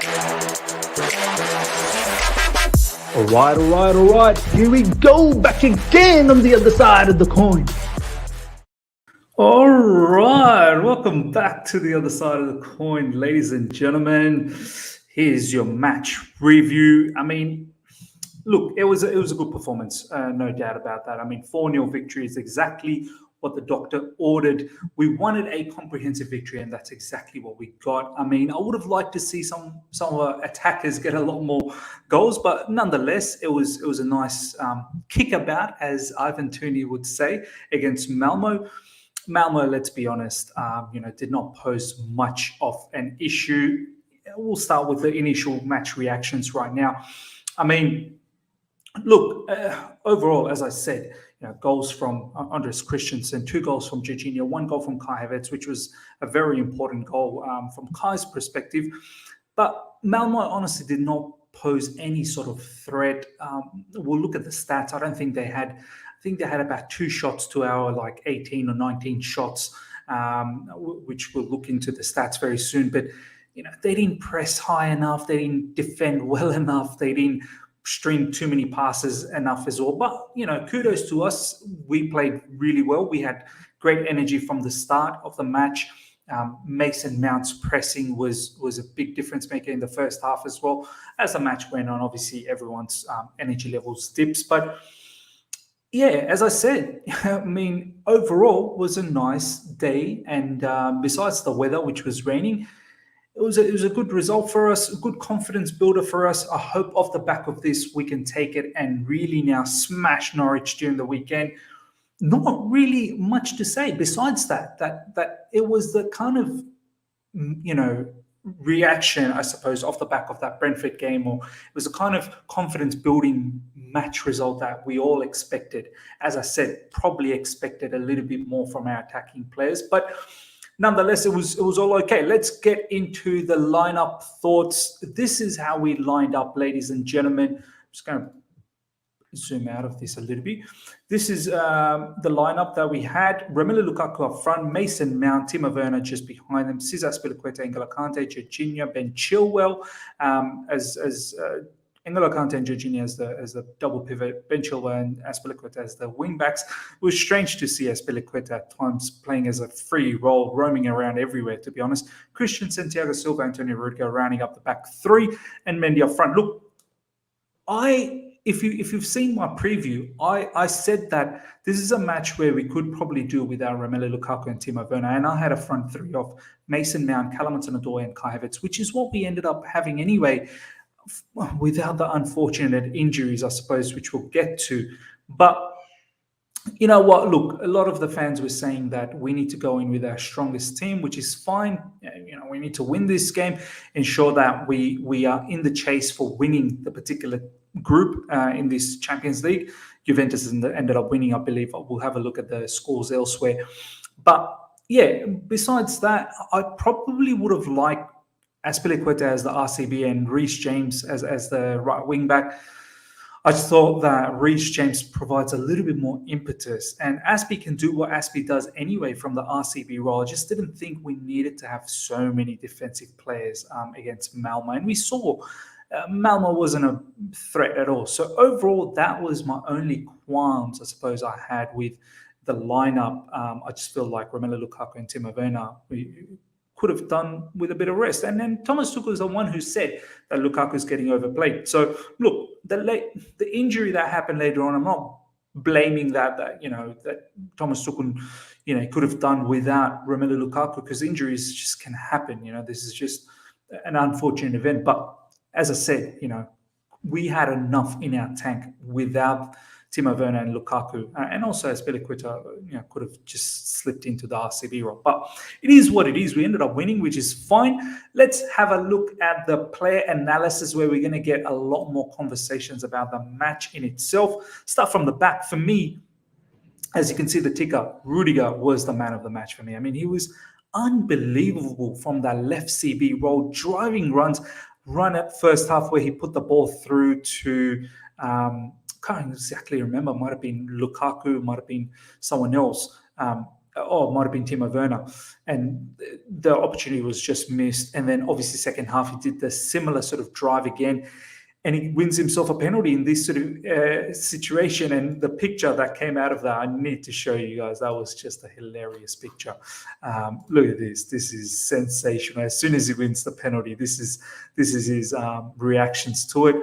All right. Here we go, back again on the other side of the coin. All right, welcome back to the other side of the coin, ladies and gentlemen. Here's your match review. I mean, look, it was a good performance, no doubt about that. I mean, 4-0 victory is exactly what the doctor ordered. We wanted a comprehensive victory, and that's exactly what we got. I mean, I would have liked to see some of our attackers get a lot more goals, but nonetheless, it was a nice kickabout, as Ivan Tooney would say, against Malmo. Malmo, let's be honest, did not pose much of an issue. We'll start with the initial match reactions right now. I mean, look, overall, as I said, goals from Andres Christensen, 2 goals from Jorginho, 1 goal from Kai Havertz, which was a very important goal from Kai's perspective. But Malmo honestly did not pose any sort of threat. We'll look at the stats. I think they had about 2 shots to our 18 or 19 shots, which we'll look into the stats very soon. But they didn't press high enough. They didn't defend well enough. They didn't string too many passes enough as well. But, kudos to us. We played really well. We had great energy from the start of the match. Mason Mount's pressing was a big difference maker in the first half as well. As the match went on, obviously everyone's energy levels dips. But yeah, as I said, I mean, overall was a nice day. And besides the weather, which was raining, it was a good result for us, a good confidence builder for us. I hope off the back of this, we can take it and really now smash Norwich during the weekend. Not really much to say besides that it was the kind of, reaction, I suppose, off the back of that Brentford game, or it was a kind of confidence building match result that we all expected. As I said, probably expected a little bit more from our attacking players, but nonetheless, it was all okay. Let's get into the lineup thoughts. This is how we lined up, ladies and gentlemen. I'm just going to zoom out of this a little bit. This is the lineup that we had. Romelu Lukaku up front, Mason Mount, Timo Werner just behind them, Cesar Azpilicueta, N'Golo Kante, Jorginho, Ben Chilwell as N'Golo Kante and Jorginho as the double pivot, Ben Chilwell and Azpilicueta as the wing backs. It was strange to see Azpilicueta at times playing as a free role, roaming around everywhere, to be honest. Christensen, Thiago Silva, Antonio Rudiger rounding up the back 3, and Mendy up front. Look, if you've seen my preview, I said that this is a match where we could probably do without Romelu Lukaku and Timo Werner, and I had a front 3 of Mason Mount, Callum Hudson-Odoi, and Kai Havertz, which is what we ended up having anyway, without the unfortunate injuries, I suppose, which we'll get to. But you know what? Look, a lot of the fans were saying that we need to go in with our strongest team, which is fine. We need to win this game, ensure that we are in the chase for winning the particular group in this Champions League. Juventus ended up winning, I believe. We'll have a look at the scores elsewhere. But yeah, besides that, I probably would have liked Azpilicueta as the RCB and Reece James as the right wing back. I just thought that Reece James provides a little bit more impetus, and Azpi can do what Azpi does anyway from the RCB role. I just didn't think we needed to have so many defensive players against Malmo, and we saw Malmo wasn't a threat at all. So overall, that was my only qualms, I suppose, I had with the lineup. I just feel like Romelu Lukaku and Timo Werner, we could have done with a bit of rest. And then Thomas Tuchel is the one who said that Lukaku is getting overplayed. So look, the injury that happened later on, I'm not blaming that Thomas Tuchel could have done without Romelu Lukaku, because injuries just can happen. This is just an unfortunate event. But as I said, we had enough in our tank without Timo Werner and Lukaku, and also Azpilicueta, could have just slipped into the RCB role. But it is what it is. We ended up winning, which is fine. Let's have a look at the player analysis, where we're going to get a lot more conversations about the match in itself. Start from the back. For me, as you can see the ticker, Rudiger was the man of the match for me. I mean, he was unbelievable from that left CB role, driving run at first half where he put the ball through to can't exactly remember, might have been Lukaku, might have been someone else, Oh, it might have been Timo Werner, and the opportunity was just missed. And then obviously second half he did the similar sort of drive again, and he wins himself a penalty in this sort of situation. And the picture that came out of that, I need to show you guys. That was just a hilarious picture. Look at this. This is sensational. As soon as he wins the penalty, this is his reactions to it.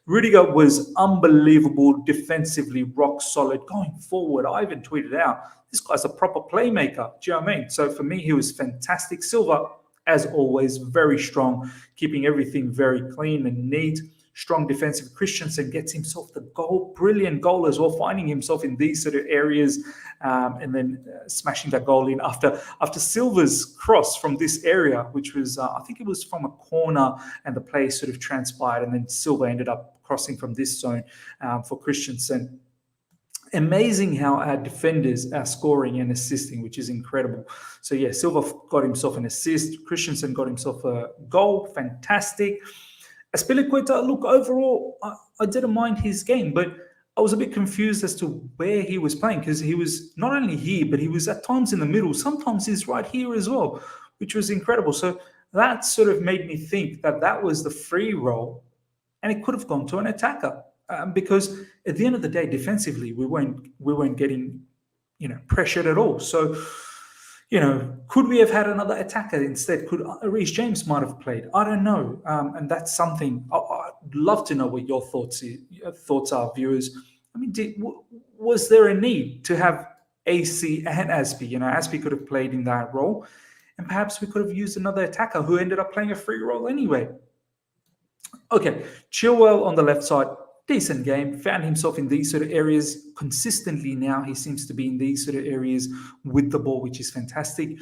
Rudiger was unbelievable defensively, rock solid, going forward. I even tweeted out, this guy's a proper playmaker. Do you know what I mean? So for me, he was fantastic. Silva, as always, very strong, keeping everything very clean and neat. Strong defensive. Christensen gets himself the goal. Brilliant goal as well, finding himself in these sort of areas and then smashing that goal in after Silva's cross from this area, which was, I think it was from a corner, and the play sort of transpired, and then Silva ended up crossing from this zone for Christensen. Amazing how our defenders are scoring and assisting, which is incredible. So yeah, Silva got himself an assist. Christensen got himself a goal. Fantastic. Aspilicueta, look, overall, I didn't mind his game, but I was a bit confused as to where he was playing, because he was not only here, but he was at times in the middle. Sometimes he's right here as well, which was incredible. So that sort of made me think that that was the free role, and it could have gone to an attacker, because at the end of the day, defensively, we weren't getting pressured at all. So could we have had another attacker instead? Could Reece James might have played? I don't know, and that's something I'd love to know what your thoughts are, viewers. I mean, was there a need to have AC and Aspie? Aspie could have played in that role, and perhaps we could have used another attacker who ended up playing a free role anyway. Okay, Chilwell on the left side. Decent game, found himself in these sort of areas consistently now. He seems to be in these sort of areas with the ball, which is fantastic.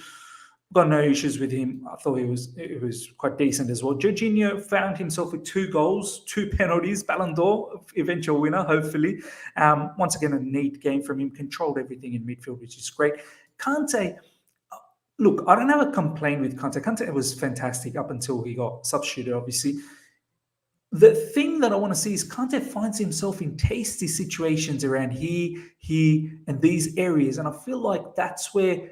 Got no issues with him. I thought it was quite decent as well. Jorginho found himself with 2 goals, 2 penalties, Ballon d'Or, eventual winner, hopefully. Once again, a neat game from him, controlled everything in midfield, which is great. Kante, look, I don't have a complaint with Kante. Kante was fantastic up until he got substituted, obviously. The thing that I want to see is Kante finds himself in tasty situations around he, and these areas. And I feel like that's where,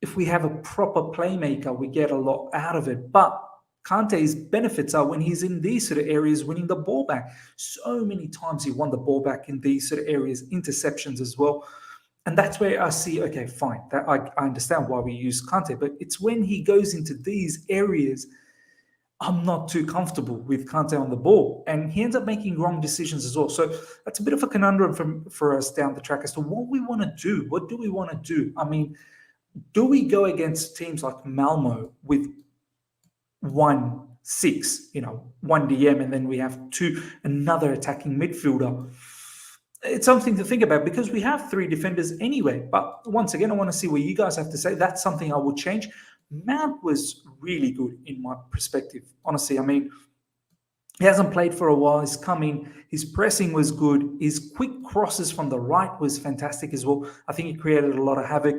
if we have a proper playmaker, we get a lot out of it. But Kante's benefits are when he's in these sort of areas, winning the ball back. So many times he won the ball back in these sort of areas, interceptions as well. And that's where I see, okay, fine. That I understand why we use Kante, but it's when he goes into these areas, I'm not too comfortable with Kante on the ball, and he ends up making wrong decisions as well. So that's a bit of a conundrum for us down the track as to what we want to do. What do we want to do? I mean, do we go against teams like Malmo with 1-6, 1 DM, and then we have another attacking midfielder? It's something to think about, because we have 3 defenders anyway. But once again, I want to see what you guys have to say. That's something I would change. Mount was really good in my perspective. Honestly, I mean, he hasn't played for a while. He's come in. His pressing was good. His quick crosses from the right was fantastic as well. I think he created a lot of havoc.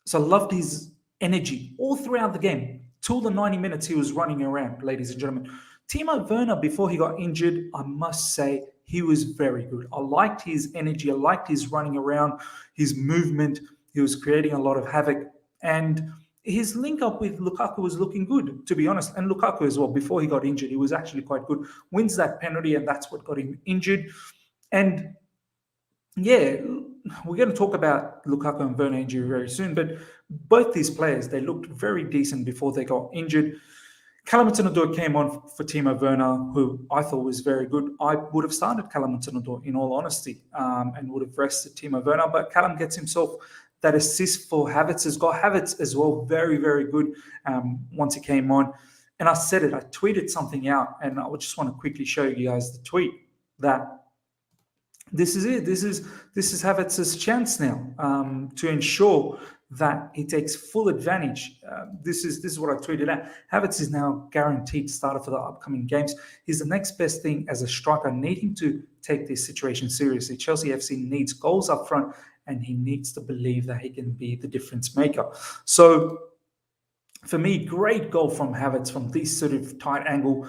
So I loved his energy all throughout the game. Till the 90 minutes he was running around, ladies and gentlemen. Timo Werner, before he got injured, I must say, he was very good. I liked his energy. I liked his running around, his movement. He was creating a lot of havoc. And his link up with Lukaku was looking good, to be honest. And Lukaku as well, before he got injured, he was actually quite good. Wins that penalty, and that's what got him injured. And yeah, we're going to talk about Lukaku and Werner injury very soon, but both these players, they looked very decent before they got injured. Callum Hudson-Odoi came on for Timo Werner, who I thought was very good. I would have started Callum Hudson-Odoi, in all honesty, and would have rested Timo Werner, but Callum gets himself that assist for Havertz. Has got Havertz as well, very, very good once he came on. And I said it, I tweeted something out, and I just want to quickly show you guys the tweet, that this is it. This is Havertz's chance now to ensure that he takes full advantage. This is what I tweeted out. Havertz is now guaranteed starter for the upcoming games. He's the next best thing as a striker. Need him to take this situation seriously. Chelsea FC needs goals up front, and he needs to believe that he can be the difference maker. So for me, great goal from Havertz from this sort of tight angle.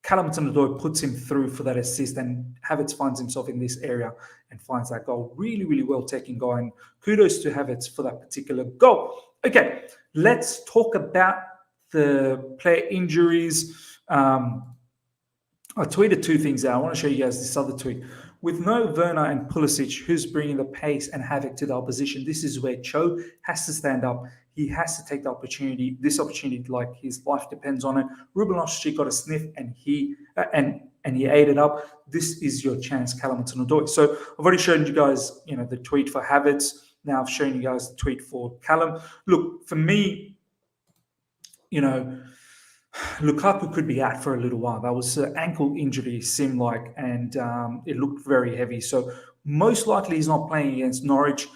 Callum Hudson-Odoi puts him through for that assist, and Havertz finds himself in this area and finds that goal. Really, really well taken goal, and kudos to Havertz for that particular goal. Okay, let's talk about the player injuries. I tweeted two things out. I want to show you guys this other tweet. With no Werner and Pulisic, who's bringing the pace and havoc to the opposition, this is where Cho has to stand up. He has to take the opportunity. This opportunity, like his life depends on it. Ruben Loftus-Cheek got a sniff, and he ate it up. This is your chance, Callum Hudson-Odoi. So I've already shown you guys, the tweet for Havertz. Now I've shown you guys the tweet for Callum. Look, for me, Lukaku could be out for a little while. That was an ankle injury, it seemed like, and it looked very heavy. So most likely he's not playing against Norwich.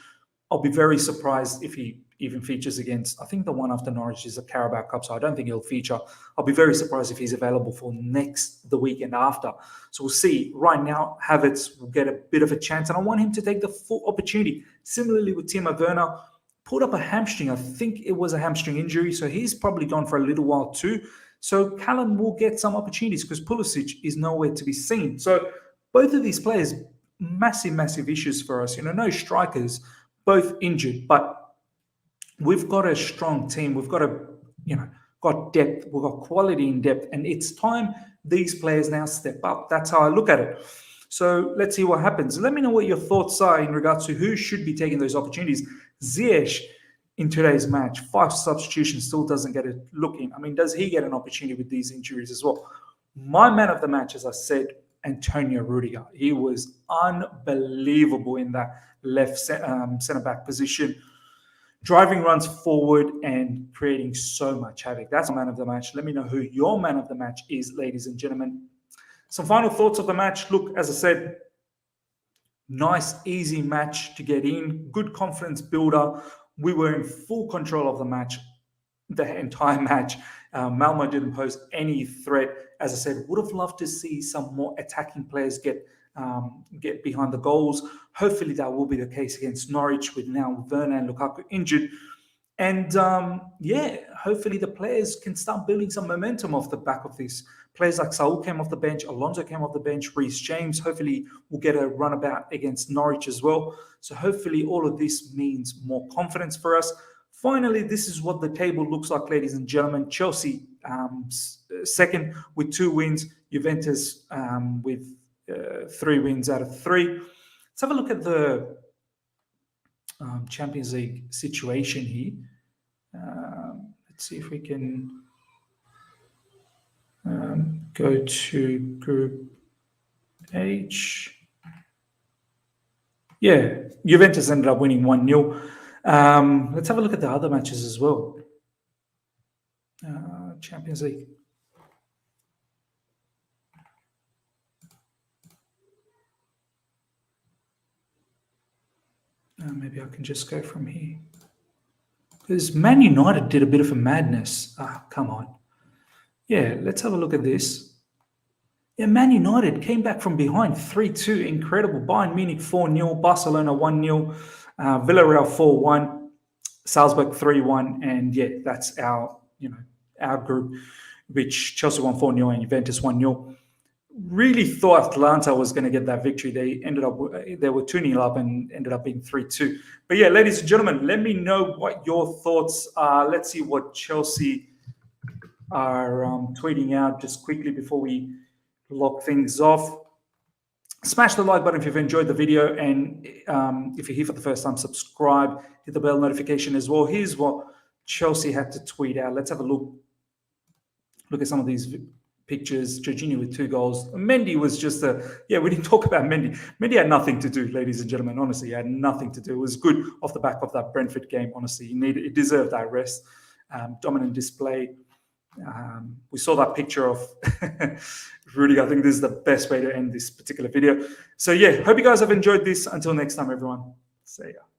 I'll be very surprised if he even features against, I think the one after Norwich is the Carabao Cup, so I don't think he'll feature. I'll be very surprised if he's available for the weekend after. So we'll see. Right now, Havertz will get a bit of a chance, and I want him to take the full opportunity. Similarly with Timo Werner, pulled up a hamstring. I think it was a hamstring injury, so he's probably gone for a little while too. So Callum will get some opportunities because Pulisic is nowhere to be seen. So both of these players, massive, massive issues for us. No strikers, both injured, but we've got a strong team. We've got got depth. We've got quality in depth, and it's time these players now step up. That's how I look at it. So let's see what happens. Let me know what your thoughts are in regards to who should be taking those opportunities. Ziyech in today's match, 5 substitutions, still doesn't get a look in. I mean, does he get an opportunity with these injuries as well? My man of the match, as I said, Antonio Rudiger. He was unbelievable in that left centre-back position, driving runs forward and creating so much havoc. That's my man of the match. Let me know who your man of the match is, ladies and gentlemen. Some final thoughts of the match. Look, as I said, nice, easy match to get in. Good confidence builder. We were in full control of the match, the entire match. Malmo didn't pose any threat. As I said, would have loved to see some more attacking players get behind the goals. Hopefully that will be the case against Norwich with now Werner and Lukaku injured. And hopefully the players can start building some momentum off the back of this. Players like Saul came off the bench, Alonso came off the bench, Reece James hopefully will get a runabout against Norwich as well. So hopefully all of this means more confidence for us. Finally, this is what the table looks like, ladies and gentlemen. Chelsea second with 2 wins. Juventus with 3 wins out of 3. Let's have a look at the Champions League situation here. Let's see if we can go to Group H. Yeah, Juventus ended up winning 1-0. Let's have a look at the other matches as well. Champions League. Maybe I can just go from here. Because Man United did a bit of a madness. Come on. Yeah, let's have a look at this. Yeah, Man United came back from behind 3-2. Incredible. Bayern Munich 4-0. Barcelona 1-0. Villarreal 4-1. Salzburg 3-1. And yeah, that's our group, which Chelsea won 4-0 and Juventus 1-0. Really thought Atlanta was going to get that victory. They were 2-0 up and ended up being 3-2. But yeah, ladies and gentlemen, let me know what your thoughts are. Let's see what Chelsea are tweeting out just quickly before we lock things off. Smash the like button if you've enjoyed the video, and if you're here for the first time, subscribe, hit the bell notification as well. Here's what Chelsea had to tweet out. Let's have a look at some of these pictures. Jorginho with 2 goals. Mendy was just we didn't talk about Mendy. Mendy had nothing to do, ladies and gentlemen. Honestly, he had nothing to do. It was good off the back of that Brentford game. Honestly, he deserved that rest. Dominant display. We saw that picture of Rudiger. I think this is the best way to end this particular video. So yeah, hope you guys have enjoyed this. Until next time, everyone. See ya.